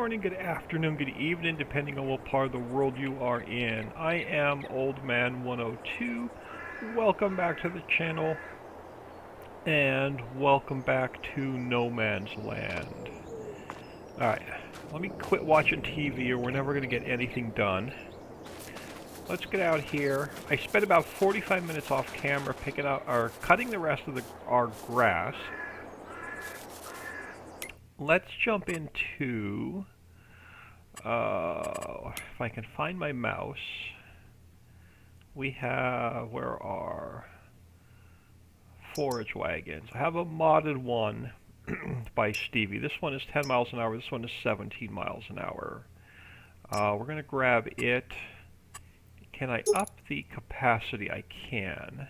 morning, good afternoon, good evening, depending on what part of the world you are in. I am Old Man 102. Welcome back to the channel, and welcome back to No Man's Land. Alright, let me quit watching TV or we're never going to get anything done. Let's get out here. I spent about 45 minutes off camera picking out or cutting the rest of our grass. Let's jump into, if I can find my mouse, we have, where are forage wagons? I have a modded one by Stevie. This one is 10 miles an hour, this one is 17 miles an hour. We're going to grab it. Can I up the capacity? I can.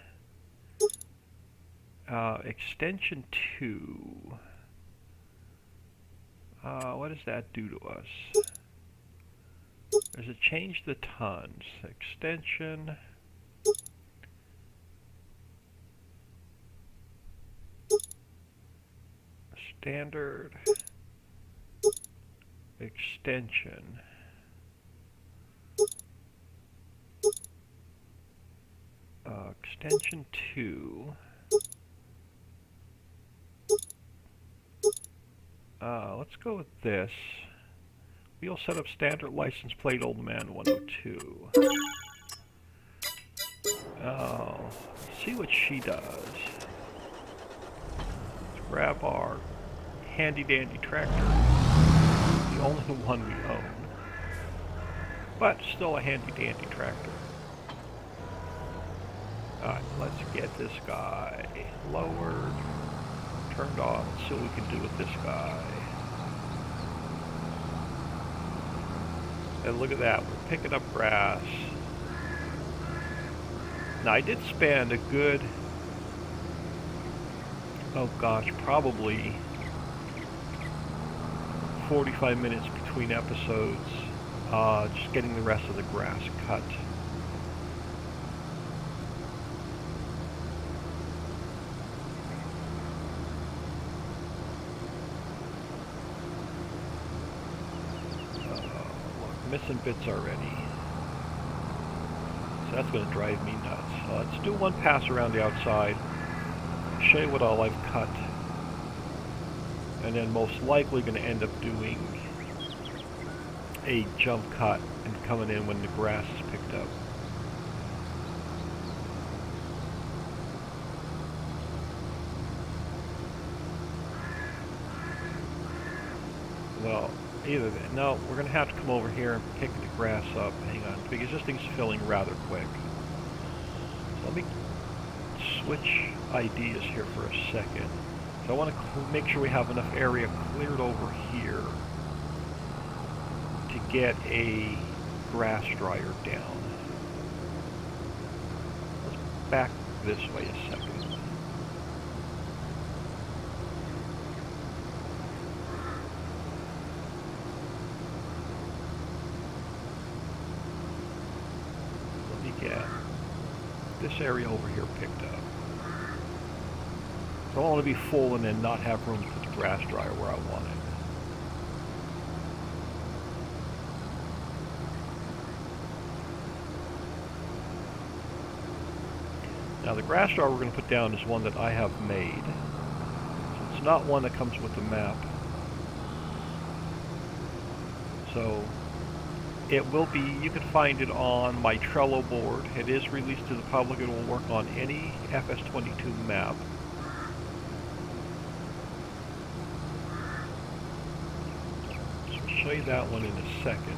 Extension 2. What does that do to us? Does it change the tons? Extension. Standard. Extension. Extension 2. Let's go with this. We'll set up standard license plate Old Man 102. See what she does. Let's grab our handy dandy tractor. The only one we own. But still a handy dandy tractor. Alright, let's get this guy lowered, turned off, and see what we can do with this guy. And look at that, we're picking up grass. Now I did spend a good, oh gosh, probably 45 minutes between episodes, just getting the rest of the grass cut. Missing bits already. So that's going to drive me nuts. Let's do one pass around the outside, show you what all I've cut, and then most likely going to end up doing a jump cut and coming in when the grass is picked up. Well, either that. No, we're going to have to come over here and pick the grass up. Hang on, because this thing's filling rather quick. So let me switch ideas here for a second. So I want to make sure we have enough area cleared over here to get a grass dryer down. Let's back this way a second. This area over here picked up. So I don't want to be full and then not have room to put the grass dryer where I want it. Now the grass dryer we're going to put down is one that I have made. So it's not one that comes with the map. So it will be, you can find it on my Trello board. It is released to the public. It will work on any FS22 map. So I'll show you that one in a second.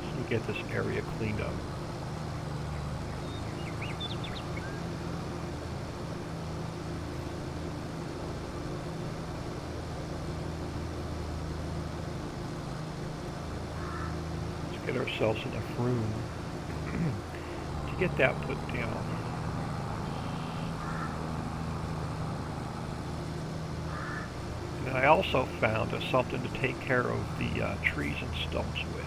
So we get this area cleaned up. Get ourselves enough room to get that put down. And I also found something to take care of the trees and stumps with.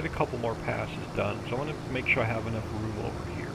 get a couple more passes done, so I want to make sure I have enough room over here.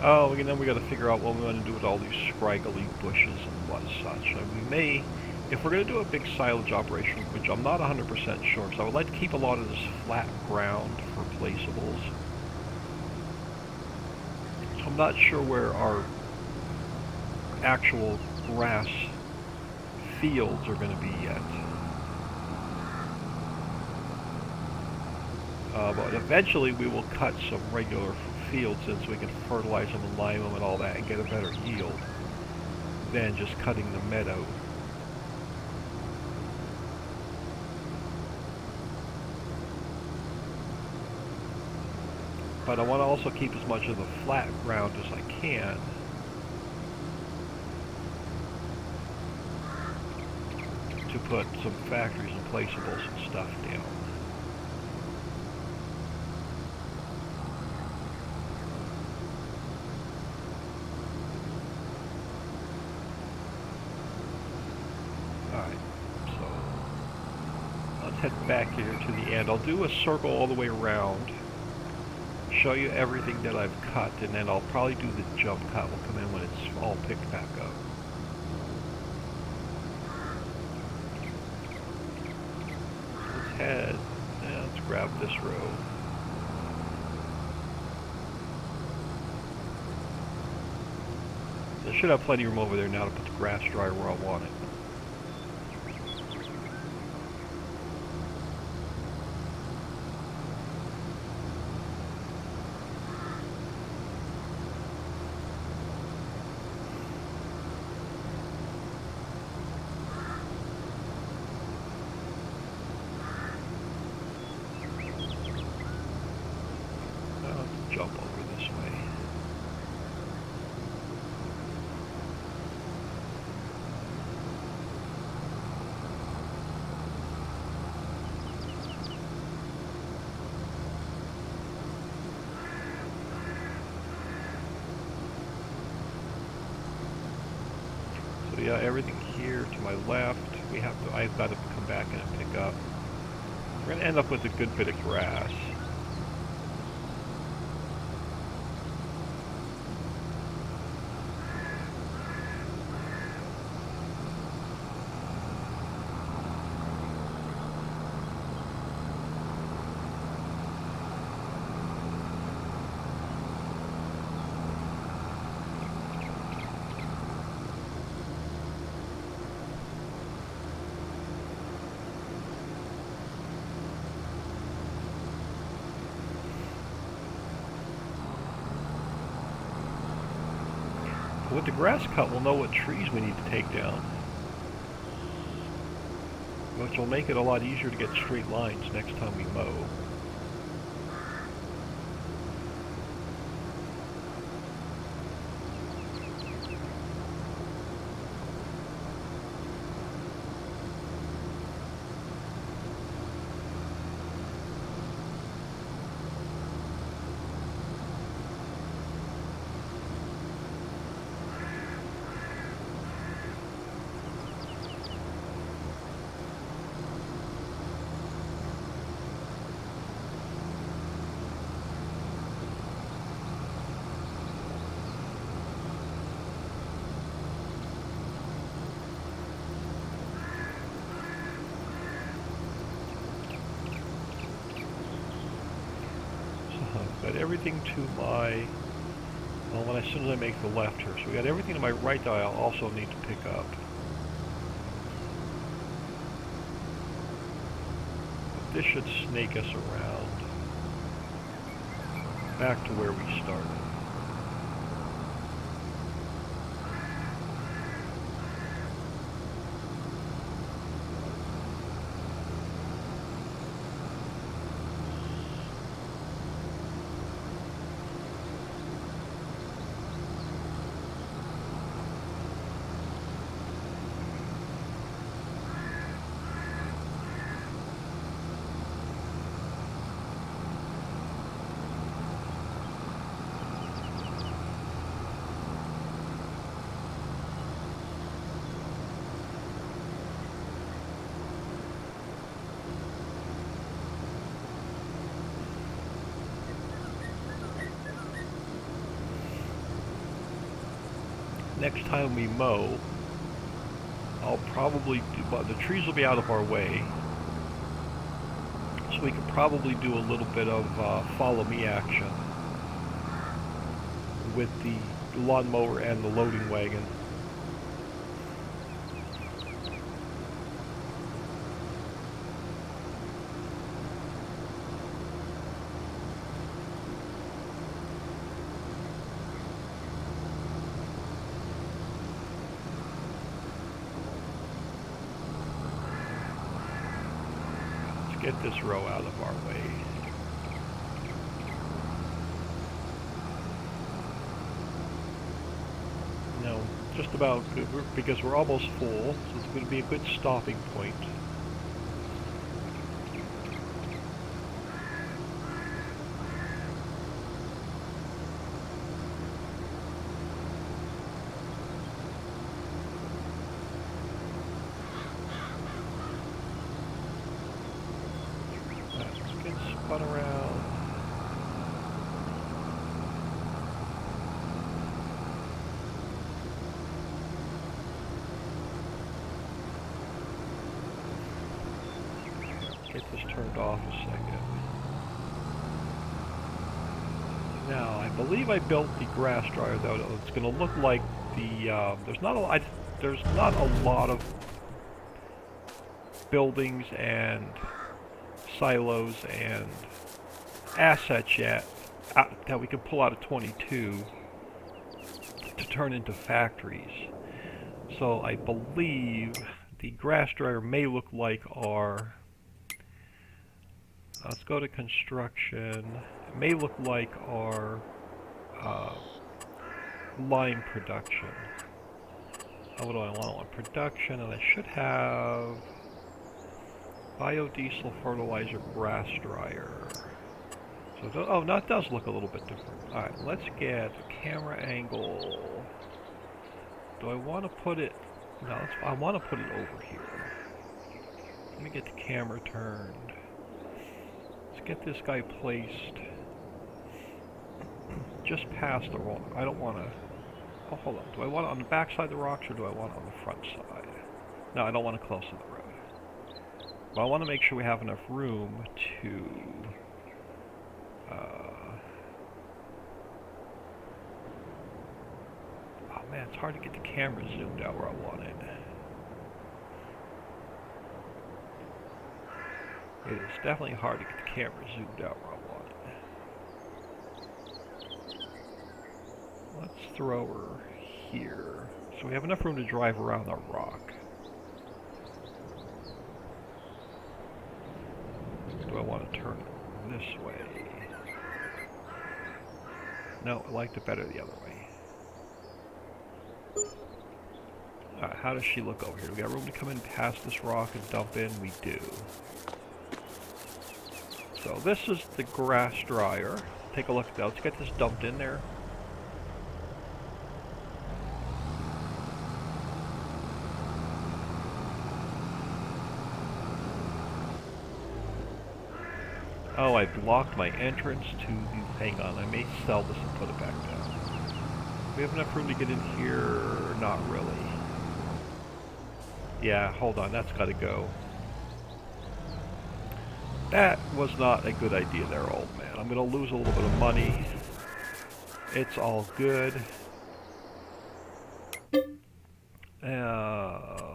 Oh, and then we got to figure out what we want to do with all these scraggly bushes and what such. We may, if we're going to do a big silage operation, which I'm not 100% sure, so I would like to keep a lot of this flat ground for placeables. I'm not sure where our actual grass fields are going to be yet. But eventually we will cut some regular fields in so we can fertilize them and lime them and all that and get a better yield than just cutting the meadow. But I want to also keep as much of the flat ground as I can. To put some factories and placeables and stuff down. Alright, so let's head back here to the end. I'll do a circle all the way around, show you everything that I've cut, and then I'll probably do the jump cut. We'll come in when it's all picked back up. Let's head, let's grab this row. I should have plenty of room over there now to put the grass dryer where I want it. Jump over this way. So yeah, everything here to my left, I've got to come back in and pick up. We're going to end up with a good bit of grass. With the grass cut, we'll know what trees we need to take down, which will make it a lot easier to get straight lines next time we mow. Got everything to my, well, as soon as I make the left here. So we got everything to my right that I'll also need to pick up. But this should snake us around back to where we started. next time we mow, I'll probably do, but the trees will be out of our way, so we could probably do a little bit of follow me action with the lawnmower and the loading wagon. Get this row out of our way. No, just about good, because we're almost full, so it's going to be a good stopping point. Spun around. Get this turned off a second. Now, I believe I built the grass dryer, though. It's going to look like the there's not a lot of buildings and silos and assets yet that we can pull out of 22 to turn into factories. So I believe the grass dryer may look like our, let's go to construction, it may look like our lime production. What do I want? I want production, and I should have biodiesel fertilizer grass dryer. So, oh, no, it does look a little bit different. Alright, let's get a camera angle. Do I want to put it... No, I want to put it over here. Let me get the camera turned. Let's get this guy placed just past the rock. I don't want to... Oh, hold on. Do I want it on the back side of the rocks, or do I want it on the front side? No, I don't want it close to the road. But I want to make sure we have enough room to oh man, it's hard to get the camera zoomed out where I want it. It is definitely hard to get the camera zoomed out where I want it. Let's throw her here, so we have enough room to drive around our rock. Do I want to turn it this way? No, I liked it better the other way. How does she look over here? Do we got room to come in past this rock and dump in? We do. So this is the grass dryer. Take a look at that. Let's get this dumped in there. Oh, I blocked my entrance to the... Hang on, I may sell this and put it back down. We have enough room to get in here? Not really. Yeah, hold on, that's gotta go. That was not a good idea there, old man. I'm gonna lose a little bit of money. It's all good.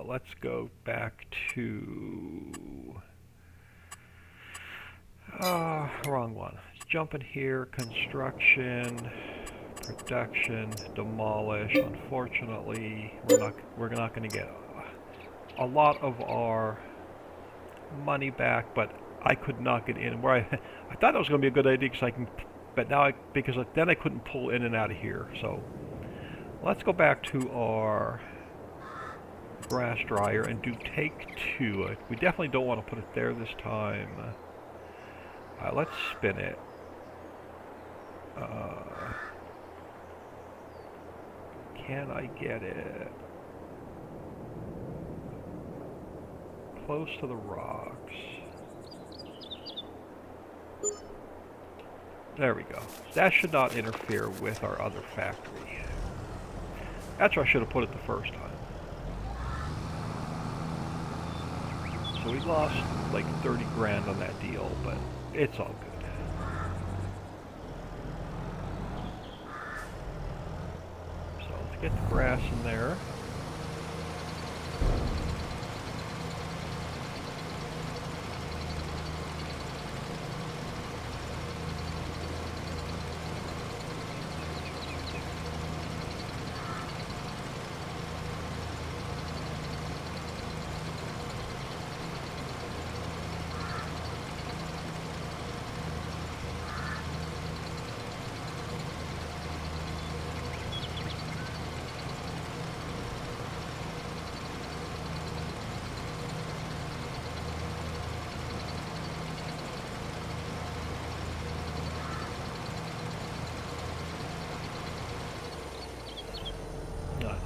Let's go back to... wrong one. Let's jump in here. Construction, production, demolish. Unfortunately, we're not going to get a lot of our money back, but I could not get in. Where I thought that was going to be a good idea because I can, but now then I couldn't pull in and out of here. So let's go back to our grass dryer and do take 2. We definitely don't want to put it there this time. Let's spin it. Can I get it close to the rocks? There we go. That should not interfere with our other factory. That's where I should have put it the first time. So we lost like 30 grand on that deal, but it's all good. So let's get the grass in there.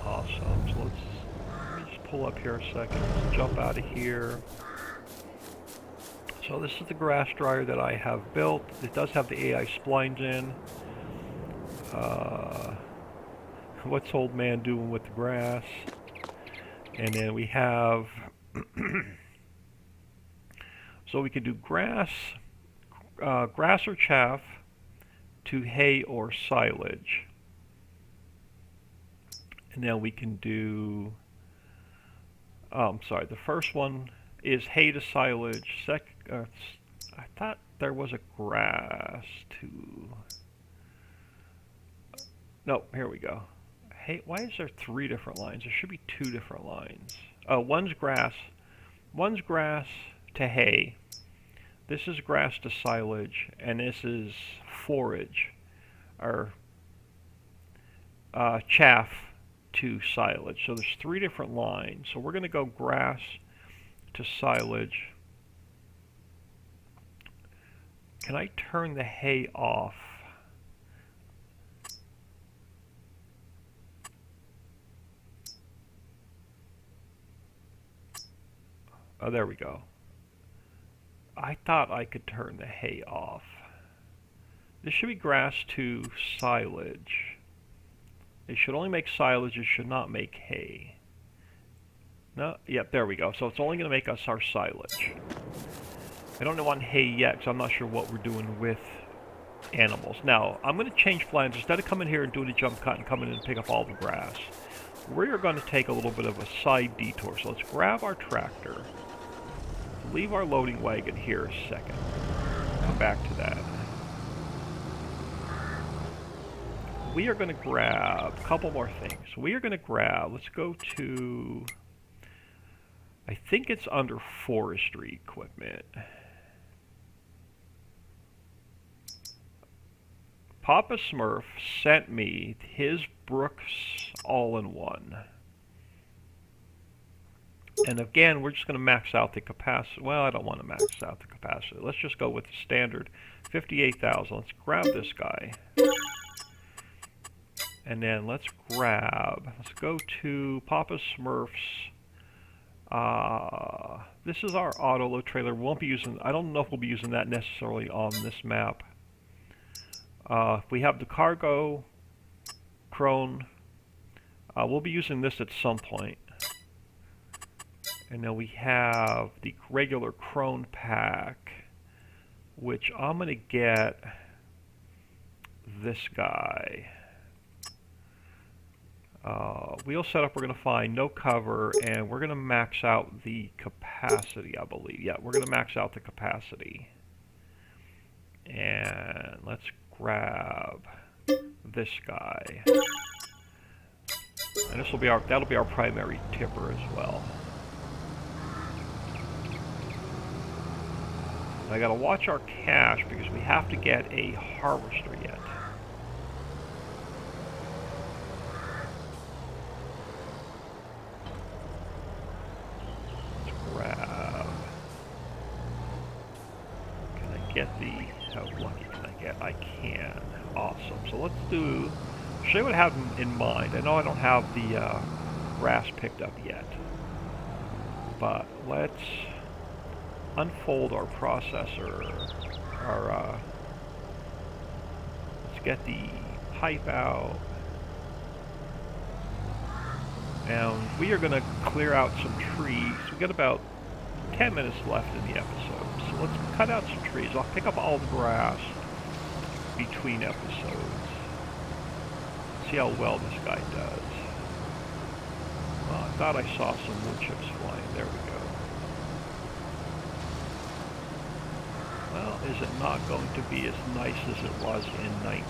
Awesome. So let me just pull up here a second. Let's jump out of here. So this is the grass dryer that I have built. It does have the AI splines in. What's old man doing with the grass? And then we have so we can do grass or chaff to hay or silage. And then we can do, I'm sorry, the first one is hay to silage. I thought there was a grass to, no, here we go. Hey, why is there 3 different lines? There should be 2 different lines. One's grass to hay. This is grass to silage, and this is forage, or chaff to silage. So there's 3 different lines. So we're going to go grass to silage. Can I turn the hay off? Oh, there we go. I thought I could turn the hay off. This should be grass to silage. It should only make silage, it should not make hay. No, yep, there we go. So it's only going to make us our silage. I don't want hay yet, because I'm not sure what we're doing with animals. Now, I'm going to change plans. Instead of coming here and doing a jump cut and coming in and pick up all the grass, we're going to take a little bit of a side detour. So let's grab our tractor, leave our loading wagon here a second, come back to that. We are going to grab a couple more things. We are going to grab, let's go to, I think it's under forestry equipment. Papa Smurf sent me his Brooks all-in-one. And again, we're just going to max out the capacity. Well, I don't want to max out the capacity. Let's just go with the standard 58,000. Let's grab this guy. And then let's go to Papa Smurf's. This is our auto load trailer. We won't be using, I don't know if we'll be using that necessarily on this map. We have the cargo crone. We'll be using this at some point. And then we have the regular crone pack, which I'm going to get this guy. Wheel setup, we're going to find no cover, and we're going to max out the capacity, I believe. Yeah, we're going to max out the capacity. And let's grab this guy. And this will be that'll be our primary tipper as well. I got to watch our cash because we have to get a harvester yet. Can I get the, how lucky can I get? I can. Awesome. So let's show you what I have in mind. I know I don't have the grass picked up yet, but let's unfold our processor. Let's get the pipe out. And we are going to clear out some trees. We got about 10 minutes left in the episode. So let's cut out some trees. I'll pick up all the grass between episodes. See how well this guy does. I thought I saw some wood chips flying. There we go. Well, is it not going to be as nice as it was in 19?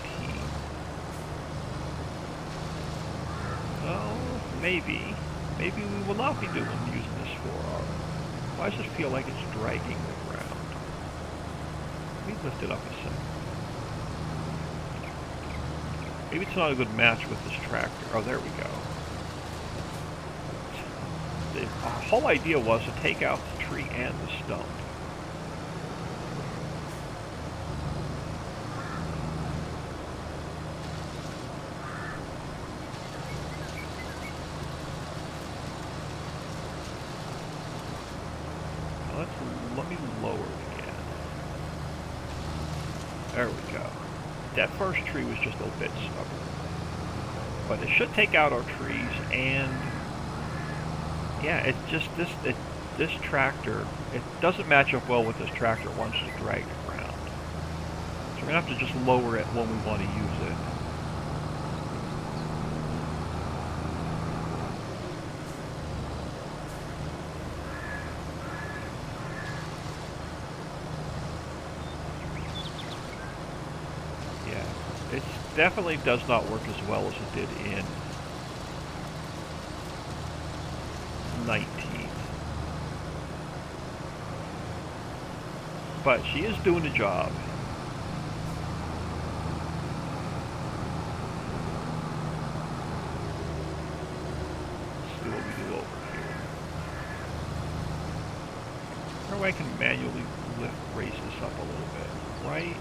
Well, maybe. Maybe we will not be using this 4R. Why does it feel like it's dragging the ground? Let me lift it up a second. Maybe it's not a good match with this tractor. Oh, there we go. The whole idea was to take out the tree and the stump. Now let me lower it again. There we go. That first tree was just a bit stubborn. But it should take out our trees, and yeah, it's just this tractor, it doesn't match up well with this tractor. It wants to drag the ground. So we're going to have to just lower it when we want to use it. Yeah, it definitely does not work as well as it did in 19. But she is doing the job. Let's see what we do over here. Or I can manually raise this up a little bit, right?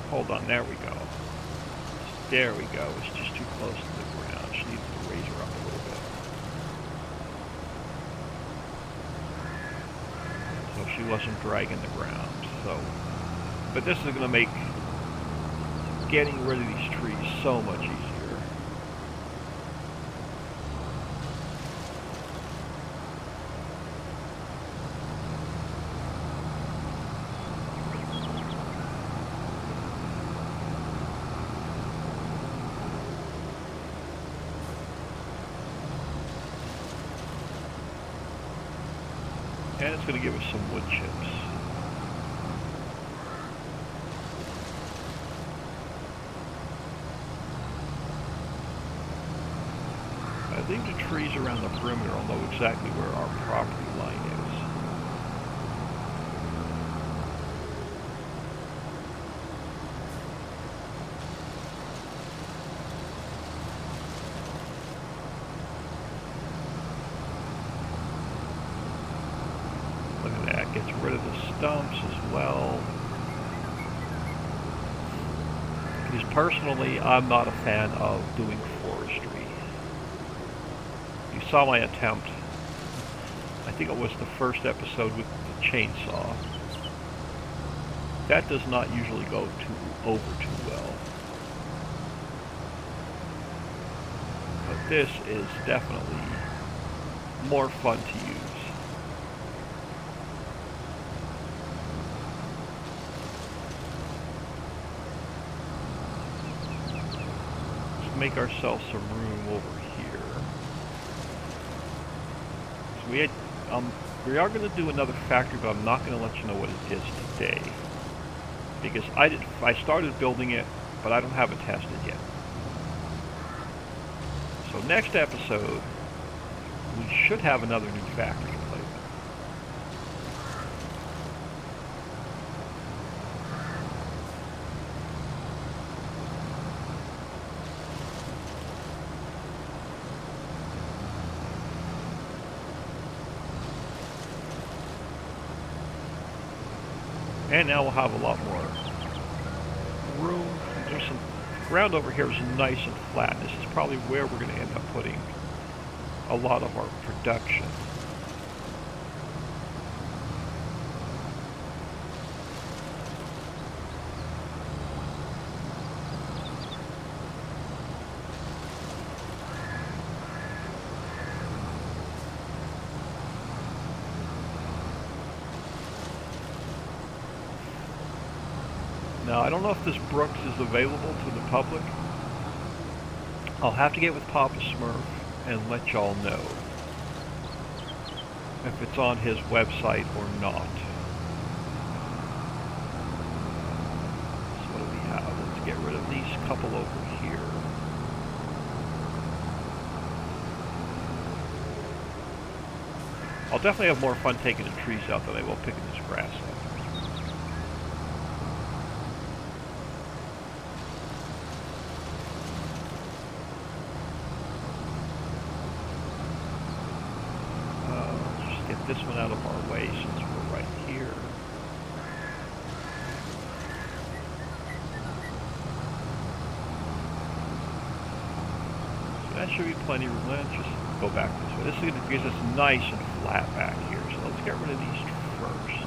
Hold on, there we go. There we go. It's just too close to the ground. She needs to raise her up a little bit. So she wasn't dragging the ground. So, but this is going to make getting rid of these trees so much easier. And it's going to give us some wood chips. I think the trees around the perimeter will know exactly where our property line is. Look at that, gets rid of the stumps as well. Because personally, I'm not a fan of doing forestry. You saw my attempt. I think it was the first episode with the chainsaw. That does not usually go over too well. But this is definitely more fun to use. Let's make ourselves some room over here. So we are going to do another factory, but I'm not going to let you know what it is today. Because I started building it, but I don't have it tested yet. So next episode, we should have another new factory to play with. And now we'll have a lot more room. There's some ground over here is nice and flat. This is probably where we're going to end up putting a lot of our production. Now, I don't know if this Brooks is available to the public. I'll have to get with Papa Smurf and let y'all know if it's on his website or not. So what do we have? Let's get rid of these couple over here. I'll definitely have more fun taking the trees out than I will picking this grass up. Let's just get this one out of our way since we're right here. So that should be plenty of room. Let's just go back this way. This is going to give us nice and flat back here. So let's get rid of these first.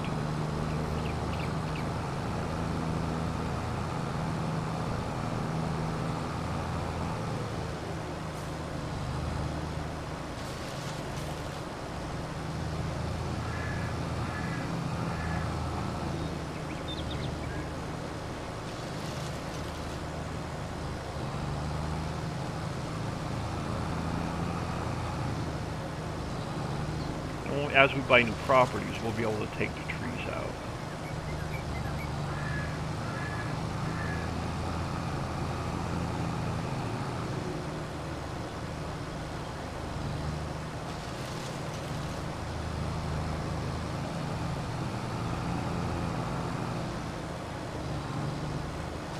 As we buy new properties, we'll be able to take the trees out.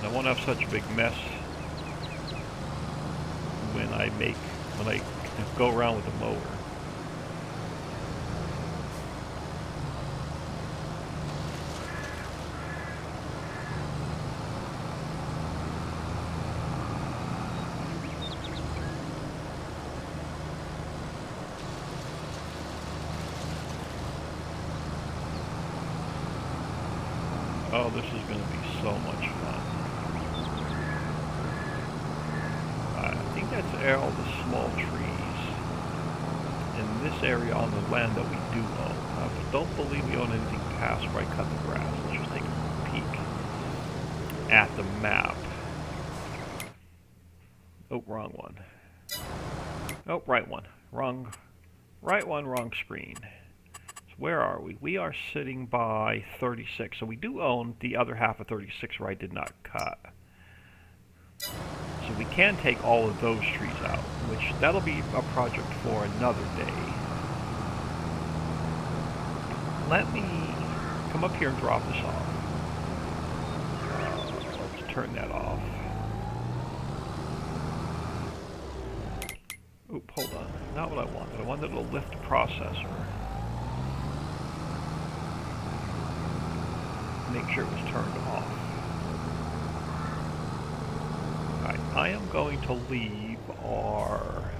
I won't have such a big mess when I go around with the mower. Oh, this is going to be so much fun. I think that's all the small trees in this area on the land that we do own. I don't believe we own anything past where I cut the grass. Let's just take a peek at the map. Oh, wrong one. Oh, right one. Right one, wrong screen. Where are we? We are sitting by 36, so we do own the other half of 36 where I did not cut. So we can take all of those trees out, which that'll be a project for another day. Let me come up here and drop this off. Let's turn that off. Oop, hold on. Not what I wanted. I wanted to lift the processor. Make sure it was turned off. Alright, I am going to leave our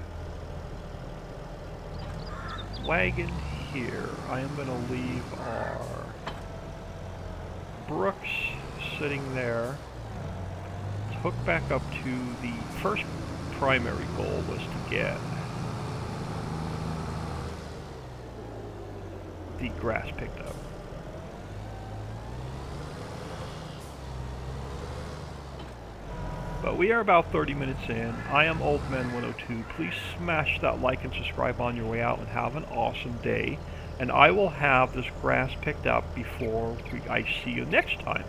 wagon here. I am going to leave our Brooks sitting there. Let's hook back up to the first primary goal was to get the grass picked up. But we are about 30 minutes in. I am OldMan102. Please smash that like and subscribe on your way out and have an awesome day. And I will have this grass picked up before I see you next time.